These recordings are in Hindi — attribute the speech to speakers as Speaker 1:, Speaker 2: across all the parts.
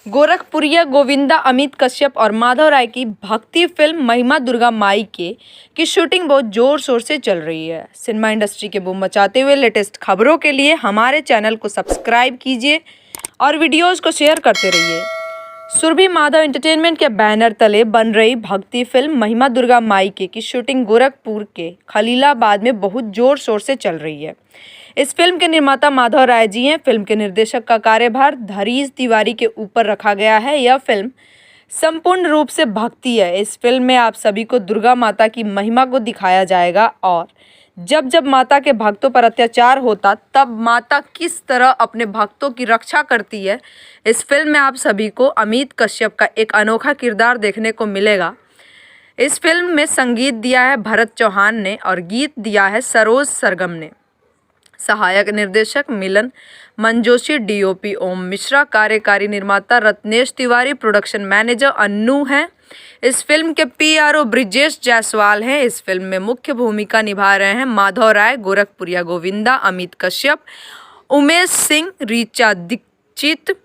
Speaker 1: गोरखपुरिया गोविंदा अमित कश्यप और माधव राय की भक्ति फिल्म महिमा दुर्गा माई की शूटिंग बहुत जोर शोर से चल रही है। सिनेमा इंडस्ट्री के बूम मचाते हुए लेटेस्ट खबरों के लिए हमारे चैनल को सब्सक्राइब कीजिए और वीडियोस को शेयर करते रहिए। सुरभि माधव एंटरटेनमेंट के बैनर तले बन रही भक्ति फिल्म महिमा दुर्गा माई की शूटिंग गोरखपुर के खलीलाबाद में बहुत जोर शोर से चल रही है। इस फिल्म के निर्माता माधव राय जी हैं। फिल्म के निर्देशक का कार्यभार धरीज तिवारी के ऊपर रखा गया है। यह फिल्म संपूर्ण रूप से भक्ति है। इस फिल्म में आप सभी को दुर्गा माता की महिमा को दिखाया जाएगा और जब जब माता के भक्तों पर अत्याचार होता तब माता किस तरह अपने भक्तों की रक्षा करती है। इस फिल्म में आप सभी को अमित कश्यप का एक अनोखा किरदार देखने को मिलेगा। इस फिल्म में संगीत दिया है भरत चौहान ने और गीत दिया है सरोज सरगम ने। सहायक निर्देशक मिलन मंजोशी, डीओपी ओम मिश्रा, कार्यकारी निर्माता रत्नेश तिवारी, प्रोडक्शन मैनेजर अन्नू हैं। इस फिल्म के पीआरओ ब्रिजेश जायसवाल हैं। इस फिल्म में मुख्य भूमिका निभा रहे हैं माधव राय, गोरखपुरिया गोविंदा, अमित कश्यप, उमेश सिंह, ऋचा दीक्षित,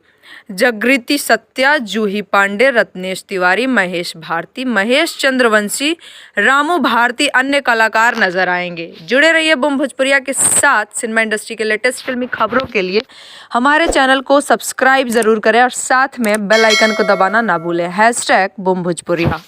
Speaker 1: जागृति सत्या, जूही पांडे, रत्नेश तिवारी, महेश भारती, महेश चंद्रवंशी, रामू भारती, अन्य कलाकार नजर आएंगे। जुड़े रहिए बूम भोजपुरिया के साथ। सिनेमा इंडस्ट्री के लेटेस्ट फिल्मी खबरों के लिए हमारे चैनल को सब्सक्राइब जरूर करें और साथ में बेल आइकन को दबाना ना भूलें। #बूम भोजपुरिया।